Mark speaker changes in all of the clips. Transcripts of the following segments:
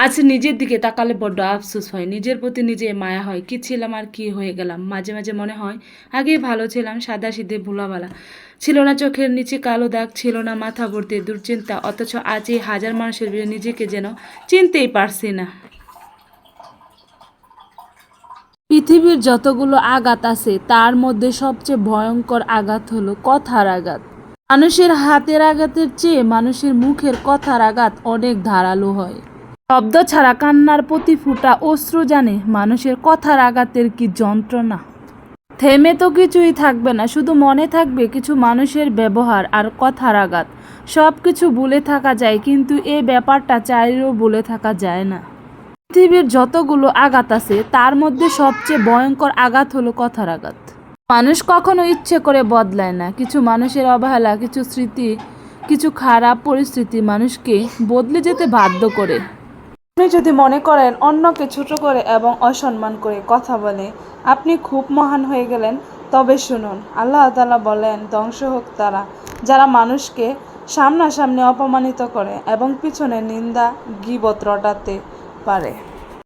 Speaker 1: আজ নিজের দিকে তাকালে বড্ড আফসোস হয়, নিজের প্রতি নিজে মায়া হয়। কি ছিলাম আর কি হয়ে গেলাম। মাঝে মাঝে মনে হয় আগেই ভালো ছিলাম, সাদা সিধে ভোলাবালা। ছিল না চোখের নিচে কালো দাগ, ছিল না মাথা ভর্তি দুশ্চিন্তা। অথচ আজ এই হাজার মানুষের ভিড়ে নিজেকে যেন চিনতেই পারছি না। পৃথিবীর যতগুলো আঘাত আছে তার মধ্যে সবচেয়ে ভয়ঙ্কর আঘাত হলো কথার আঘাত। মানুষের হাতের আঘাতের চেয়ে মানুষের মুখের কথার আঘাত অনেক ধারালো হয়। শব্দ ছাড়া কান্নার প্রতি ফোঁটা অশ্রু জানে মানুষের কথার আঘাতের কি যন্ত্রণা। থেমে তো কিছুই থাকবে না, শুধু মনে থাকবে কিছু মানুষের ব্যবহার আর কথার আঘাত। সব কিছু ভুলে থাকা যায়, কিন্তু এই ব্যাপারটা চাইলেও ভুলে থাকা যায় না। পৃথিবীর যতগুলো আঘাত আছে তার মধ্যে সবচেয়ে ভয়ঙ্কর আঘাত হলো কথার আঘাত। মানুষ কখনো ইচ্ছে করে বদলায় না, কিছু মানুষের অবহেলা, কিছু স্মৃতি, কিছু খারাপ পরিস্থিতি মানুষকে বদলে যেতে বাধ্য করে। আপনি যদি মনে করেন অন্যকে ছোট করে এবং অসম্মান করে কথা বলে আপনি খুব মহান হয়ে গেলেন, তবে শুনুন, আল্লাহ তাআলা বলেন, ধ্বংস হোক তারা যারা মানুষকে সামনাসামনি অপমানিত করে এবং পিছনে নিন্দা গীবত রটাতে পারে।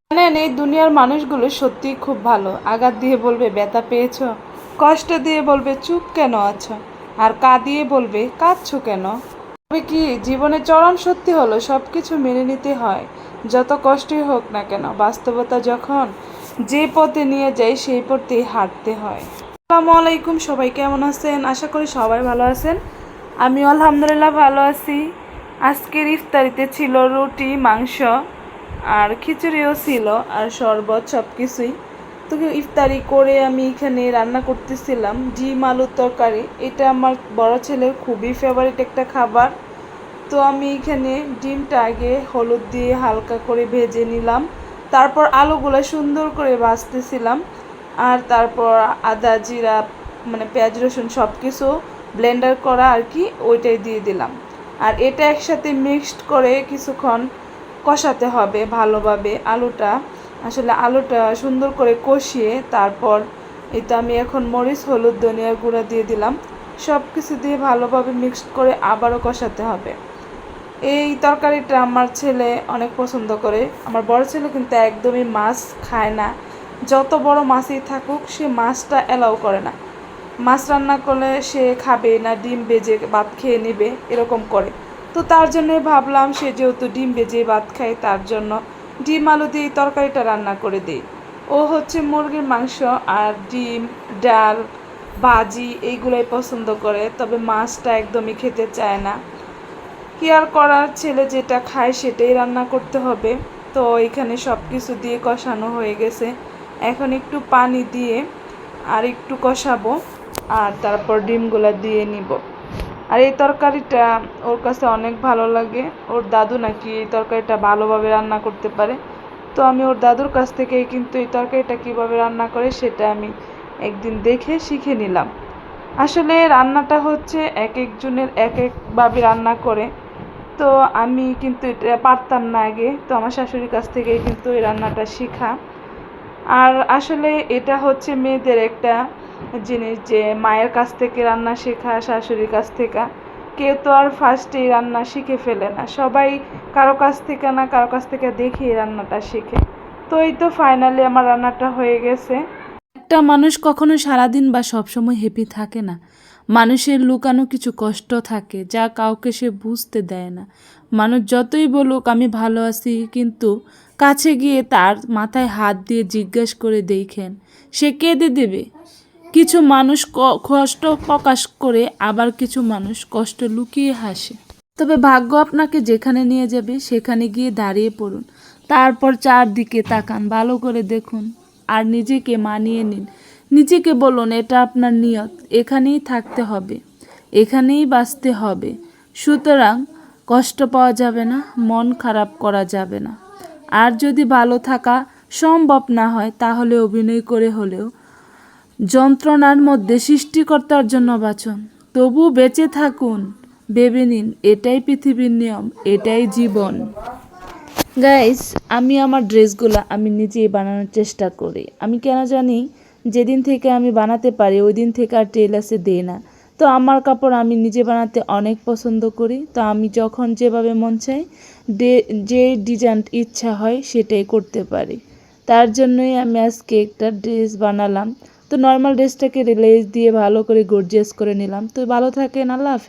Speaker 1: জানেন, এই দুনিয়ার মানুষগুলো সত্যিই খুব ভালো। আঘাত দিয়ে বলবে ব্যথা পেয়েছো, কষ্ট দিয়ে বলবে চুপ কেন আছো, আর কাঁদিয়ে বলবে কাঁদছো কেন। তবে কি জীবনে চরম সত্যি হলো সব কিছু মেনে নিতে হয়, যত কষ্টই হোক না কেন। বাস্তবতা যখন যে পথে নিয়ে যায় সেই পথেই হাঁটতে হয়। আসসালামু আলাইকুম, সবাই কেমন আছেন? আশা করি সবাই ভালো আছেন। আমি আলহামদুলিল্লাহ ভালো আছি। আজকের ইফতারিতে ছিল রুটি, মাংস আর খিচুড়িও ছিল আর শরবত, সব কিছুই। তো ইফতারি করে আমি এখানে রান্না করতেছিলাম ডিম আলুর তরকারি। এটা আমার বড় ছেলের খুবই ফেভারিট একটা খাবার। তো আমি এখানে ডিমটা আগে হলুদ দিয়ে হালকা করে ভেজে নিলাম, তারপর আলুগুলো সুন্দর করে ভাজতেছিলাম, আর তারপর আদা জিরা মানে পেঁয়াজ রসুন সব কিছু ব্লেন্ডার করা আর কি ওইটাই দিয়ে দিলাম। আর এটা একসাথে মিক্সড করে কিছুক্ষণ কষাতে হবে ভালোভাবে। আলুটা সুন্দর করে কষিয়ে তারপর এটা আমি এখন মরিচ, হলুদ, ধনিয়ার গুঁড়া দিয়ে দিলাম। সব কিছু দিয়ে ভালোভাবে মিক্সড করে আবারও কষাতে হবে। এই তরকারিটা আমার ছেলে অনেক পছন্দ করে। আমার বড় ছেলে কিন্তু একদমই মাছ খায় না, যত বড় মাছই থাকুক সে মাছটা অ্যালাউ করে না। মাছ রান্না করলে সে খাবে না, ডিম ভেজে ভাত খেয়ে নেবে এরকম করে। তো তার জন্য ভাবলাম সে যেহেতু ডিম ভেজে ভাত খায়, তার জন্য ডিম আলু দিয়ে তরকারিটা রান্না করে দিই। ও হচ্ছে মুরগির মাংস আর ডিম, ডাল, ভাজি এইগুলোই পছন্দ করে, তবে মাছটা একদমই খেতে চায় না। কি আর করার, ছেলে যেটা খায় সেটাই রান্না করতে হবে। তো এখানে সব কিছু দিয়ে কষানো হয়ে গেছে, এখন একটু পানি দিয়ে আর একটু কষাবো, আর তারপর ডিমগুলো দিয়ে নিব। আর এই তরকারিটা ওর কাছে অনেক ভালো লাগে। ওর দাদু নাকি এই তরকারিটা ভালোভাবে রান্না করতে পারে। তো আমি ওর দাদুর কাছ থেকেই কিন্তু এই তরকারিটা কীভাবে রান্না করে সেটা আমি একদিন দেখে শিখে নিলাম। আসলে রান্নাটা হচ্ছে এক একজনের এক একভাবে রান্না করে। তো আমি কিন্তু এটা পারতাম না আগে, তো আমার শাশুড়ির কাছ থেকেই কিন্তু এই রান্নাটা শেখা। আর আসলে এটা হচ্ছে মেয়েদের একটা জিনিস যে মায়ের কাছ থেকে রান্না শেখা, শাশুড়ির কাছ থেকে। কেউ তো আর ফার্স্টেই রান্না শিখে ফেলে না, সবাই কারো কাছ থেকে না কারো কাছ থেকে দেখেই রান্নাটা শেখে। তো এই তো ফাইনালি আমার রান্নাটা হয়ে গেছে। একটা মানুষ কখনো সারাদিন বা সবসময় হ্যাপি থাকে না। মানুষের লুকানো কিছু কষ্ট থাকে যা কাউকে সে বুঝতে দেয় না। মানুষ যতই বলুক আমি ভালো আছি, কিন্তু কাছে গিয়ে তার মাথায় হাত দিয়ে জিজ্ঞেস করে দেখেন সে কেঁদে দেবে। কিছু মানুষ কষ্ট প্রকাশ করে, আবার কিছু মানুষ কষ্ট লুকিয়ে হাসে। তবে ভাগ্য আপনাকে যেখানে নিয়ে যাবে সেখানে গিয়ে দাঁড়িয়ে পড়ুন, তারপর চারদিকে তাকান, ভালো করে দেখুন আর নিজেকে মানিয়ে নিন। নিজেকে বলুন এটা আপনার নিয়ত, এখানেই থাকতে হবে, এখানেই বাঁচতে হবে। সুতরাং কষ্ট পাওয়া যাবে না, মন খারাপ করা যাবে না। আর যদি ভালো থাকা সম্ভব না হয় তাহলে অভিনয় করে হলেও যন্ত্রণার মধ্যে সৃষ্টিকর্তার জন্য বাঁচুন, তবু বেঁচে থাকুন। ভেবে নিন এটাই পৃথিবীর নিয়ম, এটাই জীবন। গাইস, আমি আমার ড্রেসগুলো আমি নিজেই বানানোর চেষ্টা করি। আমি কেন জানি যেদিন থেকে আমি বানাতে পারি ওই দিন থেকে আর টেলার্সে দেই না। তো আমার কাপড় আমি নিজে বানাতে অনেক পছন্দ করি। তো আমি যখন যেভাবে মন চাই যে ডিজাইন ইচ্ছা হয় সেটাই করতে পারি। তার জন্যই আমি আজকে একটা ড্রেস বানালাম। তো নর্মাল ড্রেসটাকে লেস দিয়ে ভালো করে গর্জিয়াস করে নিলাম। তো ভালো থাকেন, আল্লাহ হাফিজ।